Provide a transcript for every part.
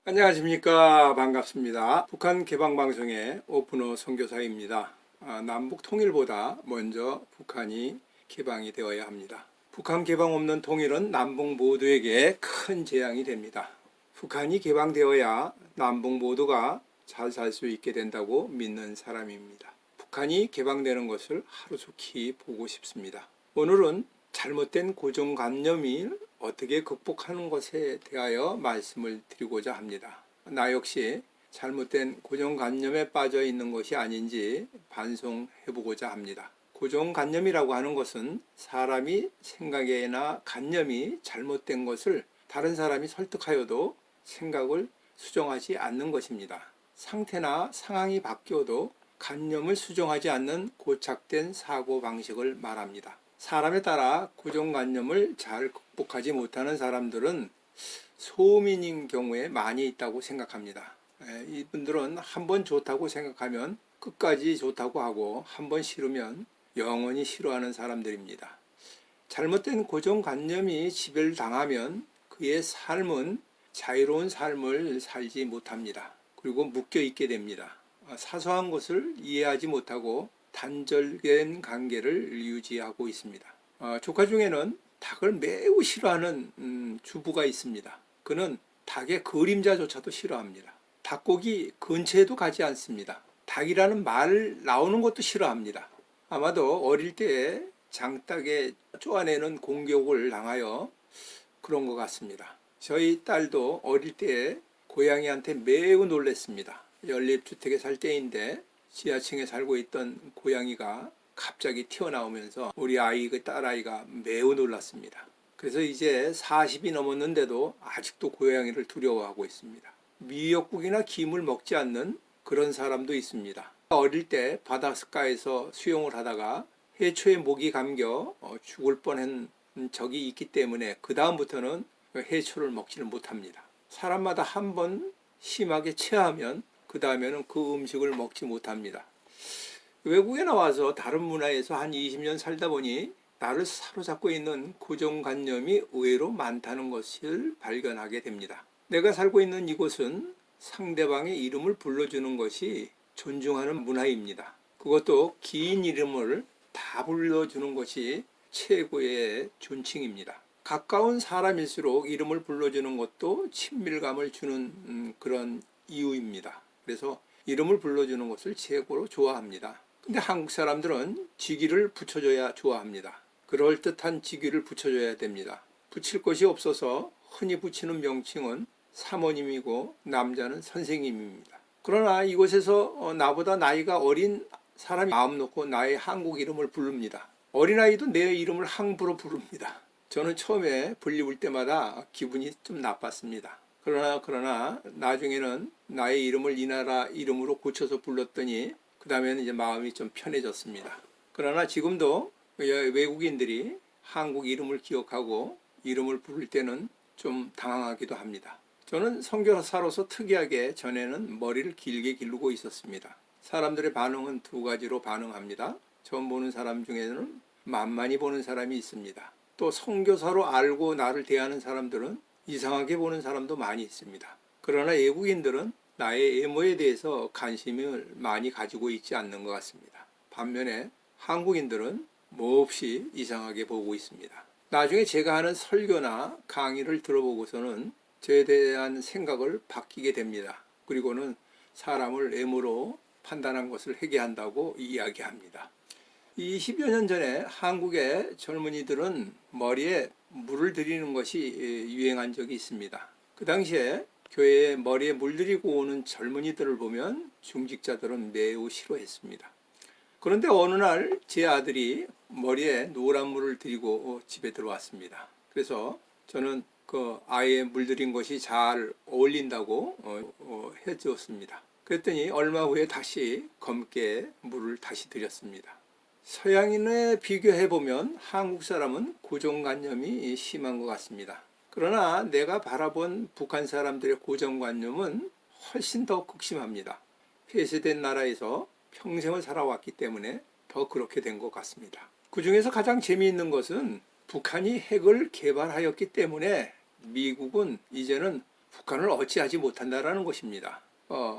안녕하십니까. 반갑습니다. 북한 개방방송의 오픈호 선교사입니다. 남북 통일보다 먼저 북한이 개방이 되어야 합니다. 북한 개방 없는 통일은 남북 모두에게 큰 재앙이 됩니다. 북한이 개방되어야 남북 모두가 잘 살 수 있게 된다고 믿는 사람입니다. 북한이 개방되는 것을 하루속히 보고 싶습니다. 오늘은 잘못된 고정관념이 어떻게 극복하는 것에 대하여 말씀을 드리고자 합니다. 나 역시 잘못된 고정관념에 빠져 있는 것이 아닌지 반성해보고자 합니다. 고정관념이라고 하는 것은 사람이 생각이나 관념이 잘못된 것을 다른 사람이 설득하여도 생각을 수정하지 않는 것입니다. 상태나 상황이 바뀌어도 관념을 수정하지 않는 고착된 사고방식을 말합니다. 사람에 따라 고정관념을 잘 극복하지 못하는 사람들은 소민인 경우에 많이 있다고 생각합니다. 이분들은 한 번 좋다고 생각하면 끝까지 좋다고 하고 한 번 싫으면 영원히 싫어하는 사람들입니다. 잘못된 고정관념이 지배당하면 그의 삶은 자유로운 삶을 살지 못합니다. 그리고 묶여 있게 됩니다. 사소한 것을 이해하지 못하고 단절된 관계를 유지하고 있습니다. 조카 중에는 닭을 매우 싫어하는 주부가 있습니다. 그는 닭의 그림자조차도 싫어합니다. 닭고기 근처에도 가지 않습니다. 닭이라는 말 나오는 것도 싫어합니다. 아마도 어릴 때 장닭에 쪼아내는 공격을 당하여 그런 것 같습니다. 저희 딸도 어릴 때 고양이한테 매우 놀랐습니다. 연립주택에 살 때인데 지하층에 살고 있던 고양이가 갑자기 튀어나오면서 우리 딸아이가 매우 놀랐습니다. 그래서 이제 40이 넘었는데도 아직도 고양이를 두려워하고 있습니다. 미역국이나 김을 먹지 않는 그런 사람도 있습니다. 어릴 때 바닷가에서 수영을 하다가 해초에 목이 감겨 죽을 뻔한 적이 있기 때문에 그 다음부터는 해초를 먹지를 못합니다. 사람마다 한 번 심하게 체하면 그 다음에는 그 음식을 먹지 못합니다. 외국에 나와서 다른 문화에서 한 20년 살다 보니 나를 사로잡고 있는 고정관념이 의외로 많다는 것을 발견하게 됩니다. 내가 살고 있는 이곳은 상대방의 이름을 불러주는 것이 존중하는 문화입니다. 그것도 긴 이름을 다 불러주는 것이 최고의 존칭입니다. 가까운 사람일수록 이름을 불러주는 것도 친밀감을 주는 그런 이유입니다. 그래서 이름을 불러주는 것을 최고로 좋아합니다. 근데 한국 사람들은 직위를 붙여줘야 좋아합니다. 그럴듯한 직위를 붙여줘야 됩니다. 붙일 것이 없어서 흔히 붙이는 명칭은 사모님이고 남자는 선생님입니다. 그러나 이곳에서 나보다 나이가 어린 사람이 마음 놓고 나의 한국 이름을 부릅니다. 어린아이도 내 이름을 함부로 부릅니다. 저는 처음에 불리울 때마다 기분이 좀 나빴습니다. 그러나 나중에는 나의 이름을 이 나라 이름으로 고쳐서 불렀더니 그 다음에는 이제 마음이 좀 편해졌습니다. 그러나 지금도 외국인들이 한국 이름을 기억하고 이름을 부를 때는 좀 당황하기도 합니다. 저는 선교사로서 특이하게 전에는 머리를 길게 기르고 있었습니다. 사람들의 반응은 두 가지로 반응합니다. 처음 보는 사람 중에는 만만히 보는 사람이 있습니다. 또 선교사로 알고 나를 대하는 사람들은 이상하게 보는 사람도 많이 있습니다. 그러나 외국인들은 나의 외모에 대해서 관심을 많이 가지고 있지 않는 것 같습니다. 반면에 한국인들은 몹시 이상하게 보고 있습니다. 나중에 제가 하는 설교나 강의를 들어보고서는 저에 대한 생각을 바뀌게 됩니다. 그리고는 사람을 외모로 판단한 것을 회개한다고 이야기합니다. 20여 년 전에 한국의 젊은이들은 머리에 물을 들이는 것이 유행한 적이 있습니다. 그 당시에 교회에 머리에 물들이고 오는 젊은이들을 보면 중직자들은 매우 싫어했습니다. 그런데 어느 날 제 아들이 머리에 노란 물을 들이고 집에 들어왔습니다. 그래서 저는 그 아이의 물들인 것이 잘 어울린다고 해주었습니다. 그랬더니 얼마 후에 다시 검게 물을 다시 들였습니다. 서양인에 비교해보면 한국 사람은 고정관념이 심한 것 같습니다. 그러나 내가 바라본 북한 사람들의 고정관념은 훨씬 더 극심합니다. 폐쇄된 나라에서 평생을 살아왔기 때문에 더 그렇게 된 것 같습니다. 그 중에서 가장 재미있는 것은 북한이 핵을 개발하였기 때문에 미국은 이제는 북한을 어찌하지 못한다라는 것입니다.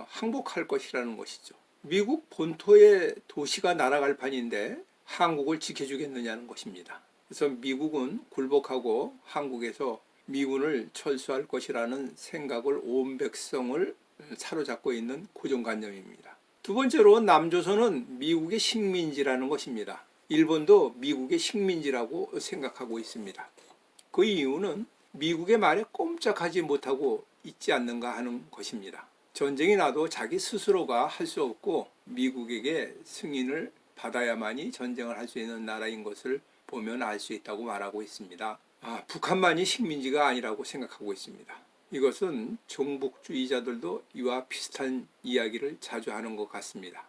항복할 것이라는 것이죠. 미국 본토의 도시가 날아갈 판인데 한국을 지켜주겠느냐는 것입니다. 그래서 미국은 굴복하고 한국에서 미군을 철수할 것이라는 생각을 온 백성을 사로잡고 있는 고정관념입니다. 두 번째로 남조선은 미국의 식민지라는 것입니다. 일본도 미국의 식민지라고 생각하고 있습니다. 그 이유는 미국의 말에 꼼짝하지 못하고 있지 않는가 하는 것입니다. 전쟁이 나도 자기 스스로가 할 수 없고 미국에게 승인을 받아야만이 전쟁을 할 수 있는 나라인 것을 보면 알 수 있다고 말하고 있습니다. 북한만이 식민지가 아니라고 생각하고 있습니다. 이것은 종북주의자들도 이와 비슷한 이야기를 자주 하는 것 같습니다.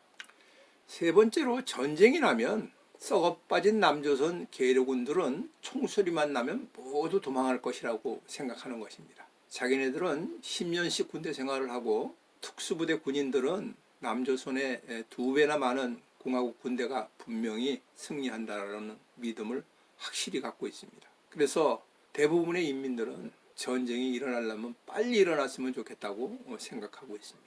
세 번째로 전쟁이 나면 썩어 빠진 남조선 계류군들은 총소리만 나면 모두 도망할 것이라고 생각하는 것입니다. 자기네들은 10년씩 군대 생활을 하고 특수부대 군인들은 남조선의 2배나 많은 공화국 군대가 분명히 승리한다라는 믿음을 확실히 갖고 있습니다. 그래서 대부분의 인민들은 전쟁이 일어나려면 빨리 일어났으면 좋겠다고 생각하고 있습니다.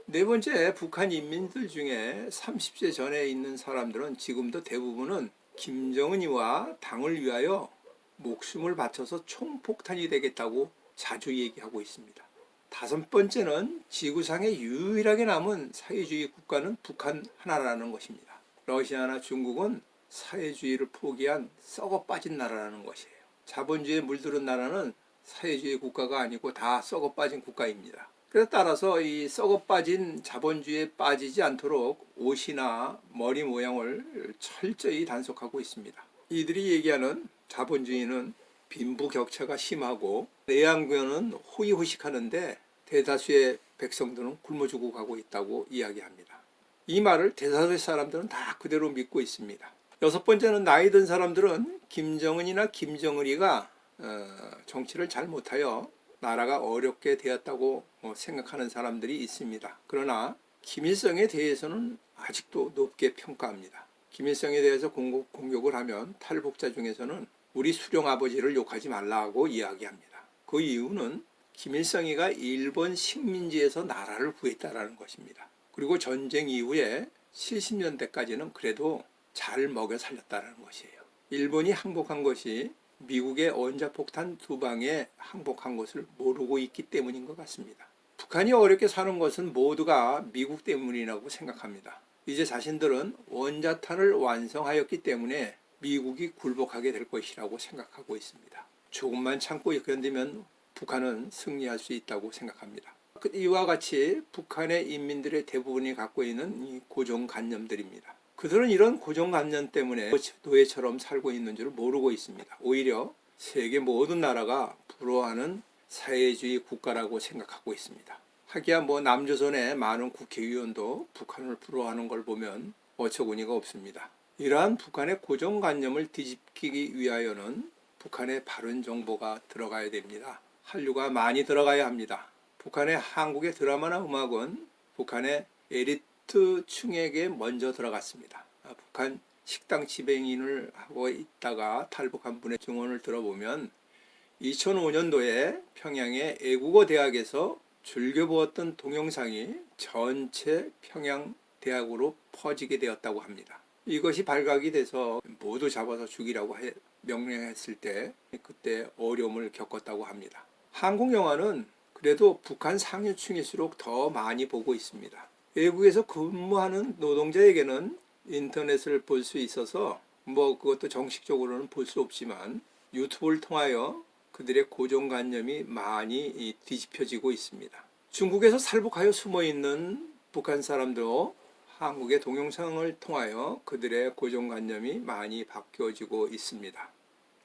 네 번째, 북한 인민들 중에 30세 전에 있는 사람들은 지금도 대부분은 김정은이와 당을 위하여 목숨을 바쳐서 총폭탄이 되겠다고 자주 얘기하고 있습니다. 다섯 번째는 지구상에 유일하게 남은 사회주의 국가는 북한 하나라는 것입니다. 러시아나 중국은 사회주의를 포기한 썩어 빠진 나라라는 것이에요. 자본주의에 물들은 나라는 사회주의 국가가 아니고 다 썩어 빠진 국가입니다. 그래서 따라서 이 썩어 빠진 자본주의에 빠지지 않도록 옷이나 머리 모양을 철저히 단속하고 있습니다. 이들이 얘기하는 자본주의는 빈부격차가 심하고 내양견은 호의호식하는데 대다수의 백성들은 굶어 죽어 가고 있다고 이야기합니다. 이 말을 대다수의 사람들은 다 그대로 믿고 있습니다. 여섯 번째는 나이 든 사람들은 김정은이나 김정은이가 정치를 잘 못하여 나라가 어렵게 되었다고 생각하는 사람들이 있습니다. 그러나 김일성에 대해서는 아직도 높게 평가합니다. 김일성에 대해서 공격을 하면 탈북자 중에서는 우리 수령 아버지를 욕하지 말라고 이야기합니다. 그 이유는 김일성이가 일본 식민지에서 나라를 구했다라는 것입니다. 그리고 전쟁 이후에 70년대까지는 그래도 잘 먹여 살렸다는 것이에요. 일본이 항복한 것이 미국의 원자폭탄 2방에 항복한 것을 모르고 있기 때문인 것 같습니다. 북한이 어렵게 사는 것은 모두가 미국 때문이라고 생각합니다. 이제 자신들은 원자탄을 완성하였기 때문에 미국이 굴복하게 될 것이라고 생각하고 있습니다. 조금만 참고 견디면 북한은 승리할 수 있다고 생각합니다. 이와 같이 북한의 인민들의 대부분이 갖고 있는 이 고정관념들입니다. 그들은 이런 고정관념 때문에 노예처럼 살고 있는 줄 모르고 있습니다. 오히려 세계 모든 나라가 부러워하는 사회주의 국가라고 생각하고 있습니다. 하기야 남조선의 많은 국회의원도 북한을 부러워하는 걸 보면 어처구니가 없습니다. 이러한 북한의 고정관념을 뒤집기 위하여는 북한의 바른 정보가 들어가야 됩니다. 한류가 많이 들어가야 합니다. 북한의 한국의 드라마나 음악은 북한의 엘리트층에게 먼저 들어갔습니다. 북한 식당 지배인을 하고 있다가 탈북한 분의 증언을 들어보면 2005년도에 평양의 애국어 대학에서 즐겨보았던 동영상이 전체 평양 대학으로 퍼지게 되었다고 합니다. 이것이 발각이 돼서 모두 잡아서 죽이라고 명령했을 때 그때 어려움을 겪었다고 합니다. 한국 영화는 그래도 북한 상류층일수록 더 많이 보고 있습니다. 외국에서 근무하는 노동자에게는 인터넷을 볼 수 있어서 그것도 정식적으로는 볼 수 없지만 유튜브를 통하여 그들의 고정관념이 많이 뒤집혀지고 있습니다. 중국에서 살북하여 숨어있는 북한 사람도 한국의 동영상을 통하여 그들의 고정관념이 많이 바뀌어지고 있습니다.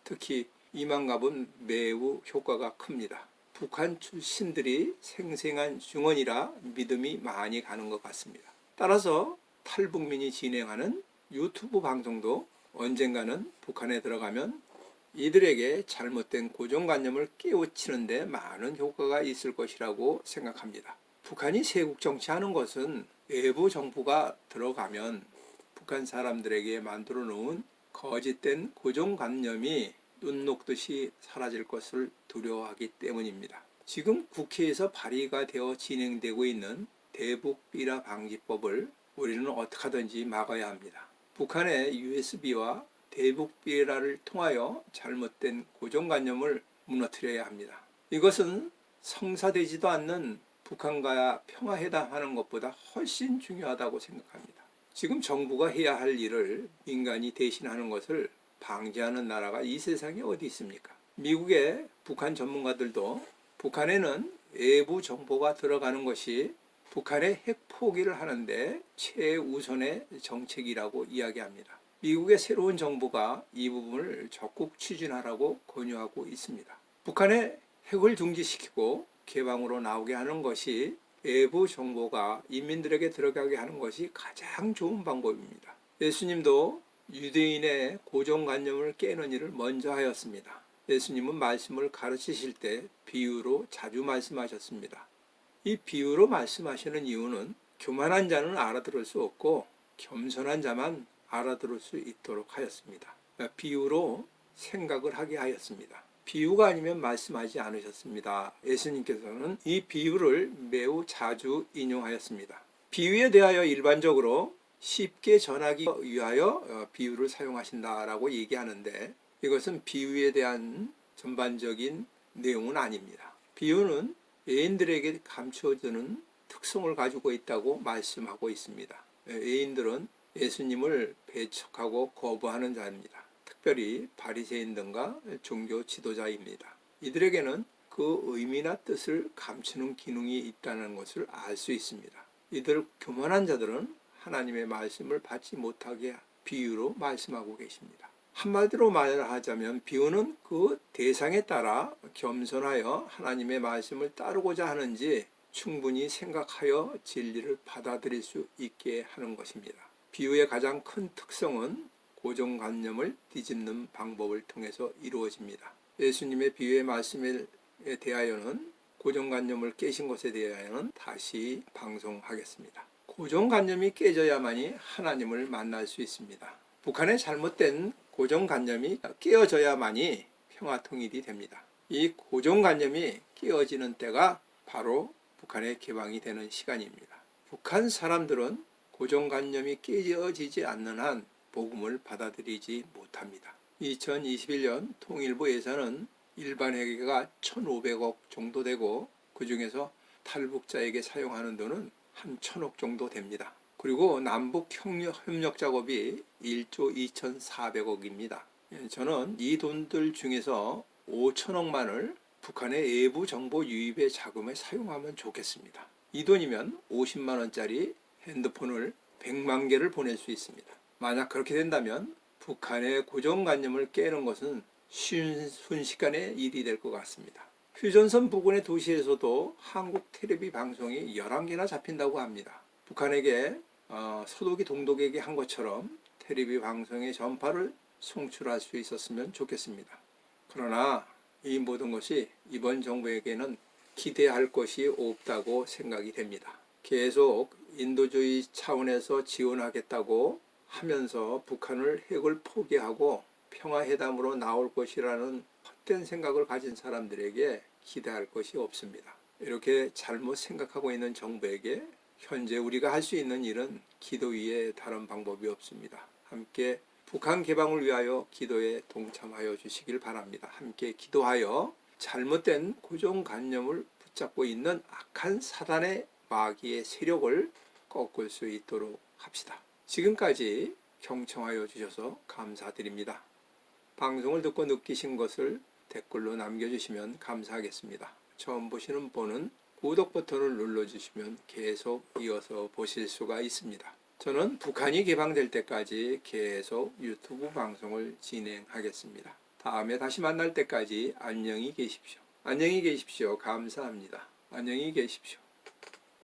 특히 이만갑은 매우 효과가 큽니다. 북한 출신들이 생생한 증언이라 믿음이 많이 가는 것 같습니다. 따라서 탈북민이 진행하는 유튜브 방송도 언젠가는 북한에 들어가면 이들에게 잘못된 고정관념을 깨우치는 데 많은 효과가 있을 것이라고 생각합니다. 북한이 세국 정치하는 것은 외부 정부가 들어가면 북한 사람들에게 만들어 놓은 거짓된 고정관념이 눈 녹듯이 사라질 것을 두려워하기 때문입니다. 지금 국회에서 발의가 되어 진행되고 있는 대북 비라 방지법을 우리는 어떻게 하든지 막아야 합니다. 북한의 USB와 대북비라를 통하여 잘못된 고정관념을 무너뜨려야 합니다. 이것은 성사되지도 않는 북한과 평화회담하는 것보다 훨씬 중요하다고 생각합니다. 지금 정부가 해야 할 일을 민간이 대신하는 것을 방지하는 나라가 이 세상에 어디 있습니까? 미국의 북한 전문가들도 북한에는 외부 정보가 들어가는 것이 북한의 핵 포기를 하는데 최우선의 정책이라고 이야기합니다. 미국의 새로운 정부가 이 부분을 적극 추진하라고 권유하고 있습니다. 북한의 핵을 중지시키고 개방으로 나오게 하는 것이 외부 정보가 인민들에게 들어가게 하는 것이 가장 좋은 방법입니다. 예수님도 유대인의 고정관념을 깨는 일을 먼저 하였습니다. 예수님은 말씀을 가르치실 때 비유로 자주 말씀하셨습니다. 이 비유로 말씀하시는 이유는 교만한 자는 알아들을 수 없고 겸손한 자만 알아들을 수 있도록 하였습니다. 비유로 생각을 하게 하였습니다. 비유가 아니면 말씀하지 않으셨습니다. 예수님께서는 이 비유를 매우 자주 인용하였습니다. 비유에 대하여 일반적으로 쉽게 전하기 위하여 비유를 사용하신다라고 얘기하는데 이것은 비유에 대한 전반적인 내용은 아닙니다. 비유는 외인들에게 감춰주는 특성을 가지고 있다고 말씀하고 있습니다. 외인들은 예수님을 배척하고 거부하는 자입니다. 특별히 바리새인 등과 종교 지도자입니다. 이들에게는 그 의미나 뜻을 감추는 기능이 있다는 것을 알 수 있습니다. 이들 교만한 자들은 하나님의 말씀을 받지 못하게 비유로 말씀하고 계십니다. 한마디로 말하자면 비유는 그 대상에 따라 겸손하여 하나님의 말씀을 따르고자 하는지 충분히 생각하여 진리를 받아들일 수 있게 하는 것입니다. 비유의 가장 큰 특성은 고정관념을 뒤집는 방법을 통해서 이루어집니다. 예수님의 비유의 말씀에 대하여는 고정관념을 깨신 것에 대하여는 다시 방송하겠습니다. 고정관념이 깨져야만이 하나님을 만날 수 있습니다. 북한의 잘못된 고정관념이 깨어져야만이 평화통일이 됩니다. 이 고정관념이 깨어지는 때가 바로 북한의 개방이 되는 시간입니다. 북한 사람들은 고정관념이 깨어지지 않는 한 복음을 받아들이지 못합니다. 2021년 통일부 예산은 일반 회계가 1,500억 정도 되고 그 중에서 탈북자에게 사용하는 돈은 한 1,000억 정도 됩니다. 그리고 남북 협력 작업이 1조 2,400억입니다. 저는 이 돈들 중에서 5천억만을 북한의 외부 정보 유입의 자금에 사용하면 좋겠습니다. 이 돈이면 50만 원짜리 핸드폰을 100만 개를 보낼 수 있습니다. 만약 그렇게 된다면 북한의 고정관념을 깨는 것은 순식간의 일이 될 것 같습니다. 휴전선 부근의 도시에서도 한국 텔레비 방송이 11개나 잡힌다고 합니다. 북한에게 서독이 동독에게 한 것처럼 텔레비 방송의 전파를 송출할 수 있었으면 좋겠습니다. 그러나 이 모든 것이 이번 정부에게는 기대할 것이 없다고 생각이 됩니다. 계속 인도주의 차원에서 지원하겠다고 하면서 북한을 핵을 포기하고 평화회담으로 나올 것이라는 헛된 생각을 가진 사람들에게 기대할 것이 없습니다. 이렇게 잘못 생각하고 있는 정부에게 현재 우리가 할 수 있는 일은 기도 위에 다른 방법이 없습니다. 함께 북한 개방을 위하여 기도에 동참하여 주시길 바랍니다. 함께 기도하여 잘못된 고정관념을 붙잡고 있는 악한 사단의 마귀의 세력을 꺾을 수 있도록 합시다. 지금까지 경청하여 주셔서 감사드립니다. 방송을 듣고 느끼신 것을 댓글로 남겨주시면 감사하겠습니다. 처음 보시는 분은 구독 버튼을 눌러주시면 계속 이어서 보실 수가 있습니다. 저는 북한이 개방될 때까지 계속 유튜브 방송을 진행하겠습니다. 다음에 다시 만날 때까지 안녕히 계십시오. 안녕히 계십시오. 감사합니다. 안녕히 계십시오.